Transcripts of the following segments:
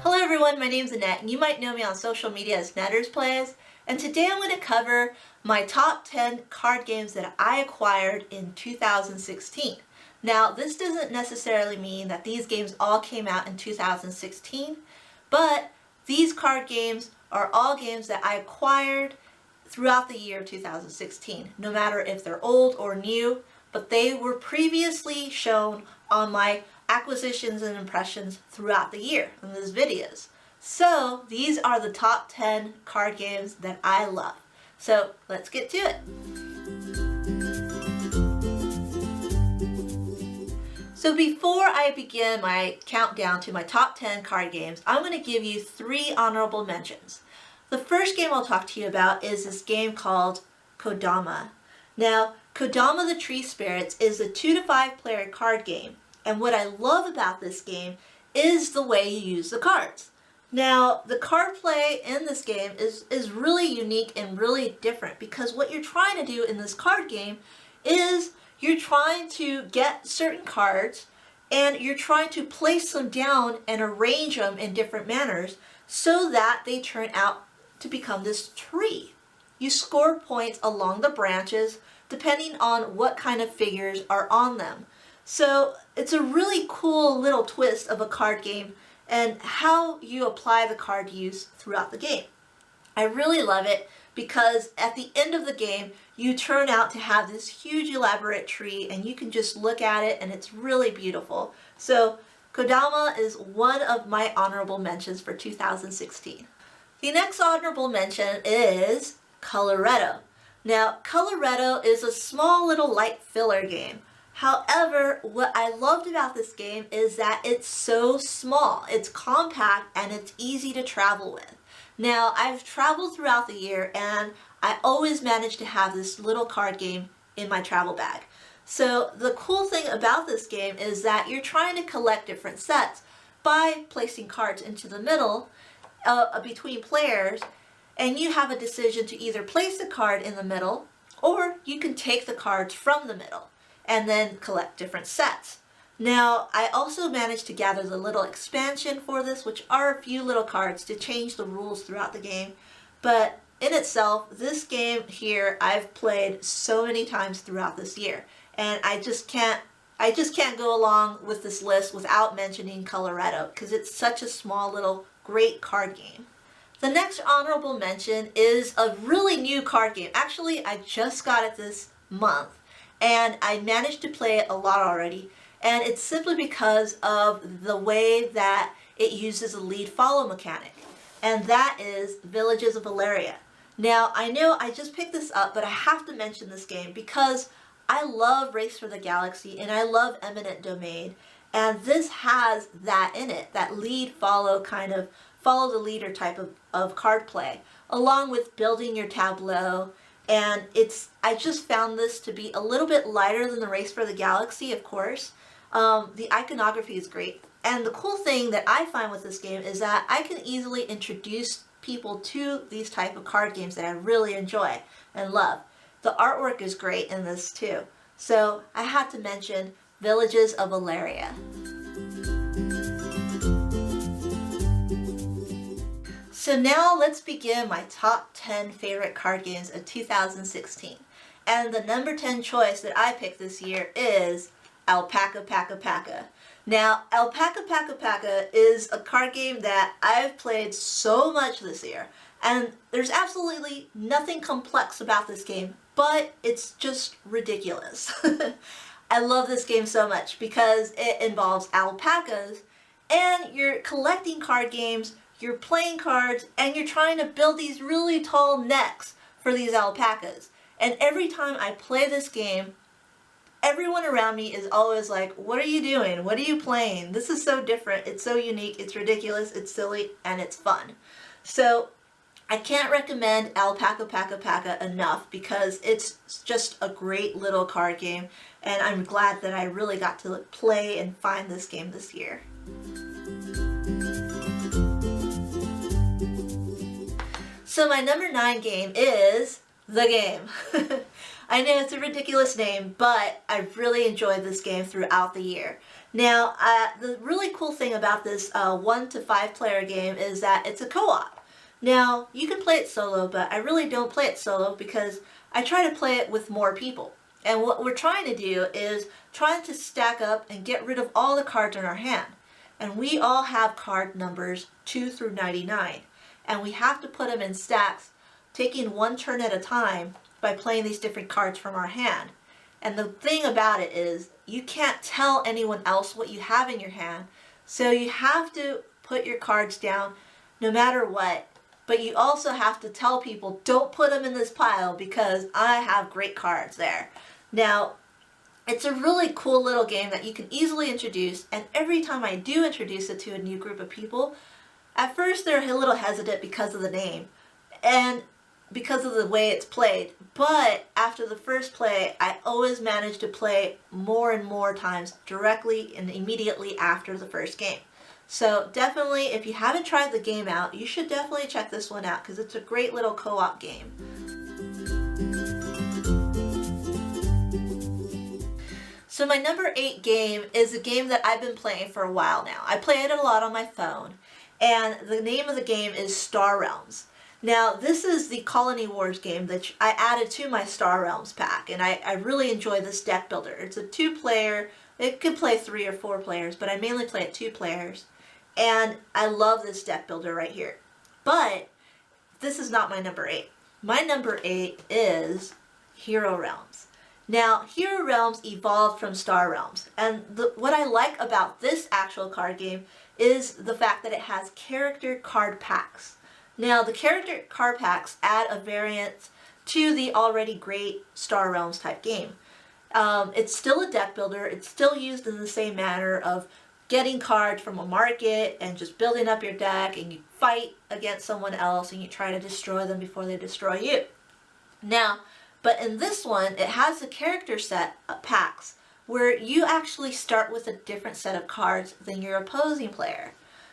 Hello everyone, my name's Annette, and you might know me on social media as Nettersplays, and today I'm going to cover my top 10 card games that I acquired in 2016. Now, this doesn't necessarily mean that these games all came out in 2016, but these card games are all games that I acquired throughout the year 2016, no matter if they're old or new, but they were previously shown on my acquisitions and impressions throughout the year in these videos. So these are the top 10 card games that I love. So let's get to it. So before I begin my countdown to my top 10 card games, I'm going to give you 3 honorable mentions. The first game I'll talk to you about is this game called Kodama. Now, Kodama the Tree Spirits is a 2 to 5 player card game, and what I love about this game is the way you use the cards. Now, the card play in this game is really unique and really different, because what you're trying to do in this card game is you're trying to get certain cards and you're trying to place them down and arrange them in different manners so that they turn out to become this tree. You score points along the branches depending on what kind of figures are on them. So it's a really cool little twist of a card game and how you apply the card use throughout the game. I really love it because at the end of the game you turn out to have this huge elaborate tree and you can just look at it and it's really beautiful. So Kodama is one of my honorable mentions for 2016. The next honorable mention is Coloretto. Now, Coloretto is a small little light filler game. However, what I loved about this game is that it's so small. It's compact and it's easy to travel with. Now, I've traveled throughout the year and I always manage to have this little card game in my travel bag. So the cool thing about this game is that you're trying to collect different sets by placing cards into the middle between players, and you have a decision to either place the card in the middle or you can take the cards from the middle and then collect different sets. Now, I also managed to gather the little expansion for this, which are a few little cards to change the rules throughout the game. But in itself, this game here I've played so many times throughout this year, and I just can't go along with this list without mentioning Coloretto because it's such a small little great card game. The next honorable mention is a really new card game. Actually, I just got it this month and I managed to play it a lot already, and it's simply because of the way that it uses a lead follow mechanic, and that is Villages of Valeria. Now, I know I just picked this up, but I have to mention this game because I love Race for the Galaxy and I love Eminent Domain, and this has that in it, that lead follow kind of follow the leader type of card play, along with building your tableau. And I just found this to be a little bit lighter than the Race for the Galaxy, of course. The iconography is great. And the cool thing that I find with this game is that I can easily introduce people to these type of card games that I really enjoy and love. The artwork is great in this too. So I had to mention Villages of Valeria. So now let's begin my top 10 favorite card games of 2016. And the number 10 choice that I picked this year is Alpaca PacaPaca. Now, Alpaca PacaPaca is a card game that I've played so much this year, and there's absolutely nothing complex about this game, but it's just ridiculous. I love this game so much because it involves alpacas, and you're collecting card games, you're playing cards, and you're trying to build these really tall necks for these alpacas. And every time I play this game, everyone around me is always like, what are you doing? What are you playing? This is so different. It's so unique. It's ridiculous. It's silly. And it's fun. So I can't recommend Alpaca PacaPaca enough because it's just a great little card game. And I'm glad that I really got to play and find this game this year. So my number 9 game is The Game. I know it's a ridiculous name, but I've really enjoyed this game throughout the year. Now, the really cool thing about this 1 to 5 player game is that it's a co-op. Now, you can play it solo, but I really don't play it solo because I try to play it with more people. And what we're trying to do is trying to stack up and get rid of all the cards in our hand. And we all have card numbers 2 through 99. And we have to put them in stacks, taking one turn at a time by playing these different cards from our hand. And the thing about it is you can't tell anyone else what you have in your hand, so you have to put your cards down no matter what, but you also have to tell people don't put them in this pile because I have great cards there. Now, it's a really cool little game that you can easily introduce, and every time I do introduce it to a new group of people, at first they're a little hesitant because of the name and because of the way it's played, but after the first play, I always manage to play more and more times directly and immediately after the first game. So definitely, if you haven't tried the game out, you should definitely check this one out because it's a great little co-op game. So my number 8 game is a game that I've been playing for a while now. I play it a lot on my phone, and the name of the game is Star Realms. Now, this is the Colony Wars game that I added to my Star Realms pack, and I really enjoy this deck builder. It's a 2-player, it could play 3 or 4 players, but I mainly play it 2 players, and I love this deck builder right here. But this is not my number 8. My number 8 is Hero Realms. Now, Hero Realms evolved from Star Realms, and what I like about this actual card game is the fact that it has character card packs. Now, the character card packs add a variant to the already great Star Realms type game. It's still a deck builder. It's still used in the same manner of getting cards from a market and just building up your deck, and you fight against someone else and you try to destroy them before they destroy you. Now, but in this one, it has the character set packs where you actually start with a different set of cards than your opposing player.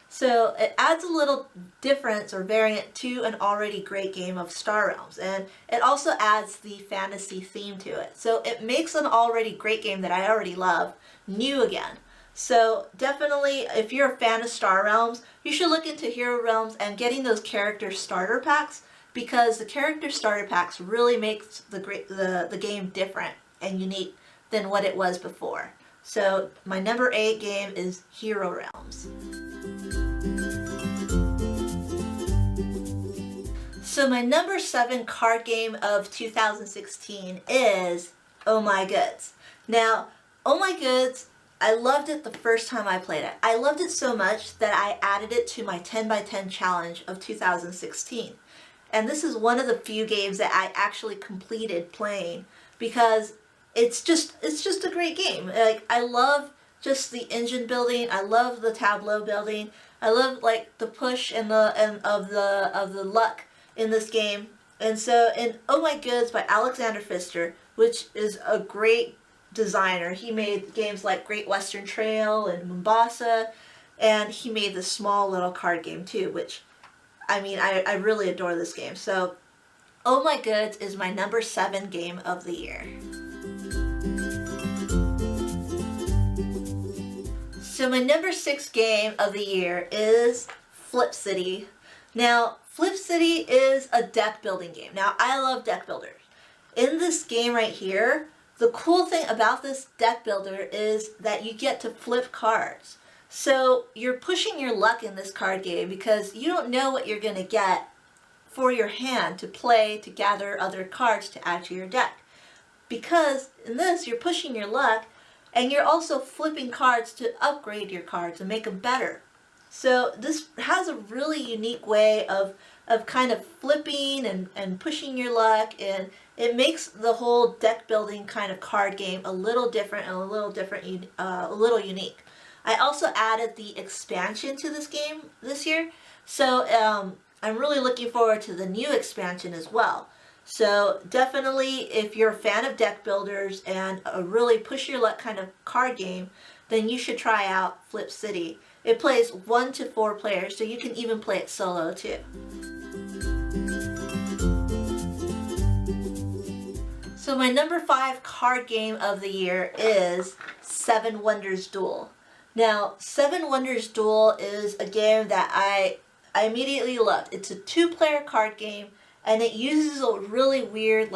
So it adds a little difference or variant to an already great game of Star Realms, and it also adds the fantasy theme to it. So it makes an already great game that I already love new again. So definitely, if you're a fan of Star Realms, you should look into Hero Realms and getting those character starter packs, because the character starter packs really makes the game different and unique than what it was before. So my number 8 game is Hero Realms. So my number 7 card game of 2016 is Oh My Goods. Now, Oh My Goods, I loved it the first time I played it. I loved it so much that I added it to my 10 by 10 challenge of 2016. And this is one of the few games that I actually completed playing because it's just a great game. Like, I love just the engine building. I love the tableau building. I love like the push and of the luck in this game. And so in Oh My Goods by Alexander Pfister, which is a great designer. He made games like Great Western Trail and Mombasa, and he made this small little card game too, which, I mean, I really adore this game. So Oh My Goods is my number 7 game of the year. So my number 6 game of the year is Flip City. Now, Flip City is a deck building game. Now, I love deck builders. In this game right here, the cool thing about this deck builder is that you get to flip cards. So you're pushing your luck in this card game because you don't know what you're going to get for your hand to play to gather other cards to add to your deck. Because in this, you're pushing your luck and you're also flipping cards to upgrade your cards and make them better. So this has a really unique way of kind of flipping and pushing your luck, and it makes the whole deck building kind of card game a little different and a little unique. I also added the expansion to this game this year, so I'm really looking forward to the new expansion as well. So definitely, if you're a fan of deck builders and a really push your luck kind of card game, then you should try out Flip City. It plays 1 to 4 players, so you can even play it solo too. So my number 5 card game of the year is Seven Wonders Duel. Now, Seven Wonders Duel is a game that I immediately loved. It's a 2-player card game, and it uses a really weird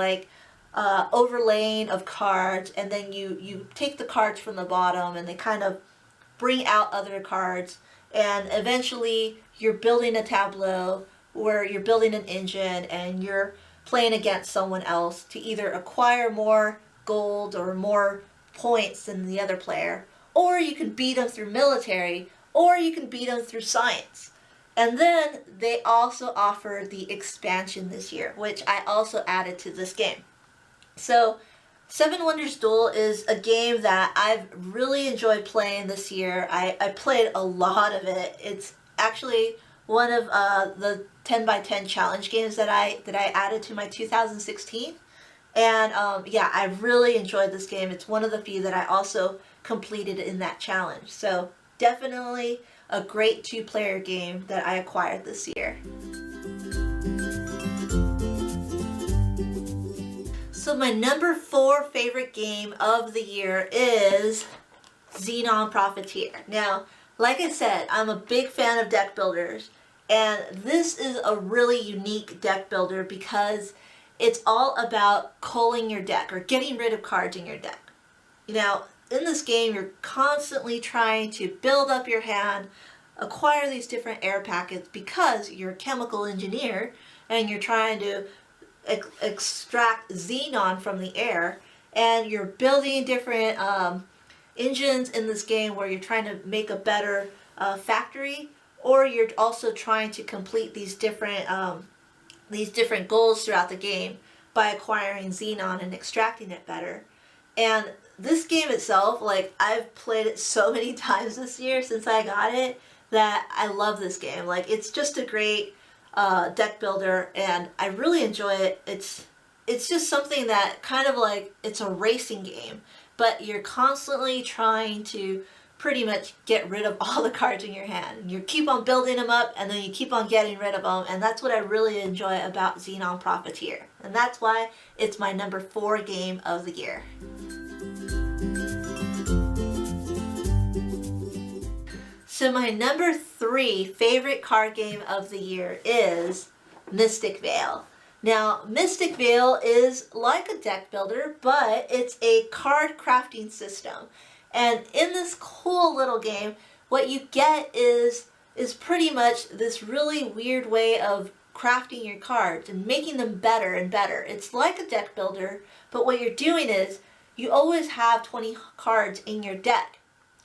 overlaying of cards, and then you take the cards from the bottom and they kind of bring out other cards, and eventually you're building a tableau where you're building an engine and you're playing against someone else to either acquire more gold or more points than the other player, or you can beat them through military, or you can beat them through science. And then they also offer the expansion this year, which I also added to this game. So Seven Wonders Duel is a game that I've really enjoyed playing this year. I played a lot of it. It's actually one of the 10x10 challenge games that I added to my 2016. And yeah, I really enjoyed this game. It's one of the few that I also completed in that challenge. So definitely a great 2-player game that I acquired this year. So my number 4 favorite game of the year is Xenon Profiteer. Now, like I said, I'm a big fan of deck builders, and this is a really unique deck builder because it's all about culling your deck or getting rid of cards in your deck. Now, in this game, you're constantly trying to build up your hand, acquire these different air packets because you're a chemical engineer and you're trying to extract xenon from the air, and you're building different engines in this game where you're trying to make a better factory, or you're also trying to complete these different goals throughout the game by acquiring xenon and extracting it better. And this game itself, like, I've played it so many times this year since I got it that I love this game. Like, it's just a great deck builder, and I really enjoy it. It's just something that kind of like, it's a racing game, but you're constantly trying to pretty much get rid of all the cards in your hand. You keep on building them up, and then you keep on getting rid of them, and that's what I really enjoy about Xenon Profiteer. And that's why it's my number 4 game of the year. So my number 3 favorite card game of the year is Mystic Vale. Now, Mystic Vale is like a deck builder, but it's a card crafting system. And in this cool little game, what you get is pretty much this really weird way of crafting your cards and making them better and better. It's like a deck builder, but what you're doing is you always have 20 cards in your deck.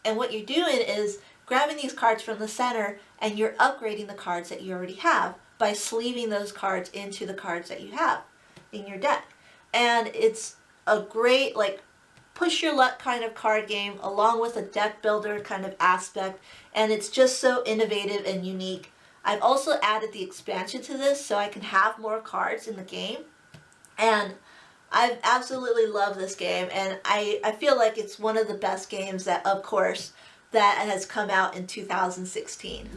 And what you're doing is grabbing these cards from the center, and you're upgrading the cards that you already have by sleeving those cards into the cards that you have in your deck. And it's a great, like, push your luck kind of card game along with a deck builder kind of aspect, and it's just so innovative and unique. I've also added the expansion to this so I can have more cards in the game, and I've absolutely loved this game, and I feel like it's one of the best games that, of course, that has come out in 2016.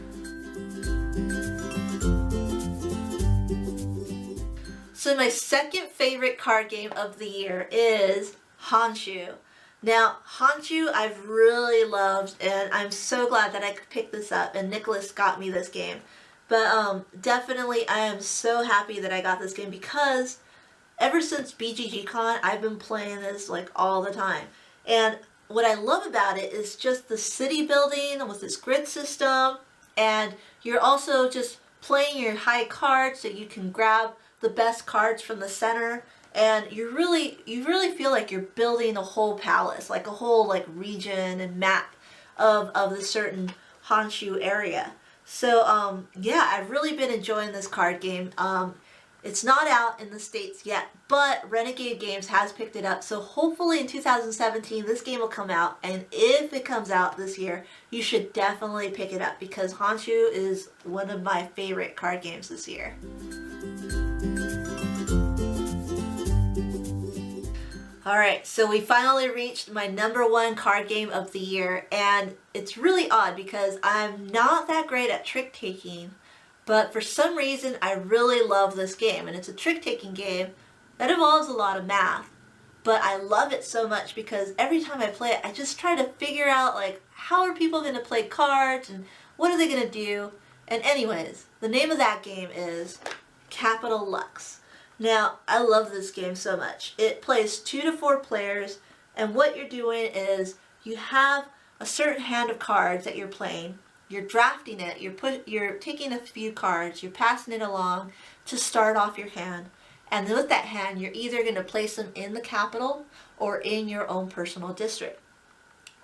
So my second favorite card game of the year is Honshu. Now, Honshu I've really loved, and I'm so glad that I could pick this up, and Nicholas got me this game. But definitely I am so happy that I got this game because ever since BGG-Con, I've been playing this like all the time. And what I love about it is just the city building with this grid system, and you're also just playing your high cards so you can grab the best cards from the center, and you really feel like you're building a whole palace, like a whole like region and map of the certain Honshu area. So yeah, I've really been enjoying this card game. It's not out in the States yet, but Renegade Games has picked it up. So hopefully in 2017, this game will come out. And if it comes out this year, you should definitely pick it up because Honshu is one of my favorite card games this year. Alright, so we finally reached my number 1 card game of the year. And it's really odd because I'm not that great at trick taking. But for some reason, I really love this game, and it's a trick-taking game that involves a lot of math. but I love it so much because every time I play it, I just try to figure out like how are people going to play cards and what are they going to do. And anyways, the name of that game is Capital Lux. Now, I love this game so much. It plays 2 to 4 players, and what you're doing is you have a certain hand of cards that you're playing. You're drafting it. You're taking a few cards. You're passing it along to start off your hand. And then with that hand, you're either going to place them in the capital or in your own personal district.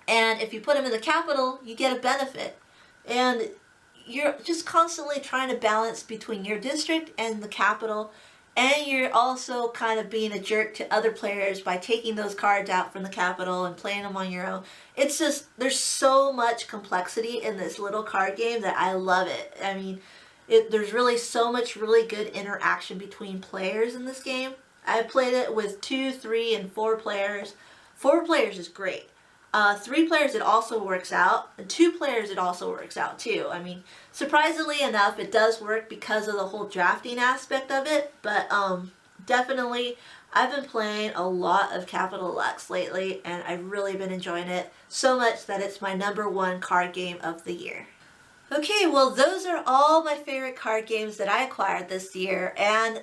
And if you put them in the capital, you get a benefit. And you're just constantly trying to balance between your district and the capital. And you're also kind of being a jerk to other players by taking those cards out from the capital and playing them on your own. It's just, there's so much complexity in this little card game that I love it. I mean, there's really so much really good interaction between players in this game. I played it with 2, 3, and 4 players. 4 players is great. 3 players it also works out, and 2 players it also works out too. I mean, surprisingly enough, it does work because of the whole drafting aspect of it, but definitely I've been playing a lot of Capital Lux lately, and I've really been enjoying it so much that it's my #1 card game of the year. Okay, well those are all my favorite card games that I acquired this year, and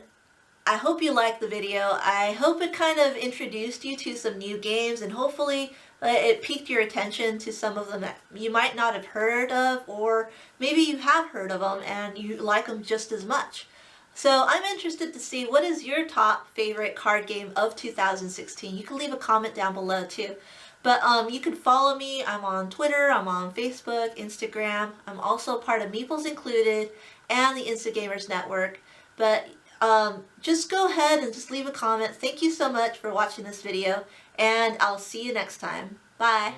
I hope you liked the video. I hope it kind of introduced you to some new games, and hopefully it piqued your attention to some of them that you might not have heard of, or maybe you have heard of them and you like them just as much. So I'm interested to see what is your top favorite card game of 2016. You can leave a comment down below too. But you can follow me. I'm on Twitter, I'm on Facebook, Instagram. I'm also part of Meeples Included and the Instagamers Network. But just go ahead and just leave a comment. Thank you so much for watching this video, and I'll see you next time. Bye!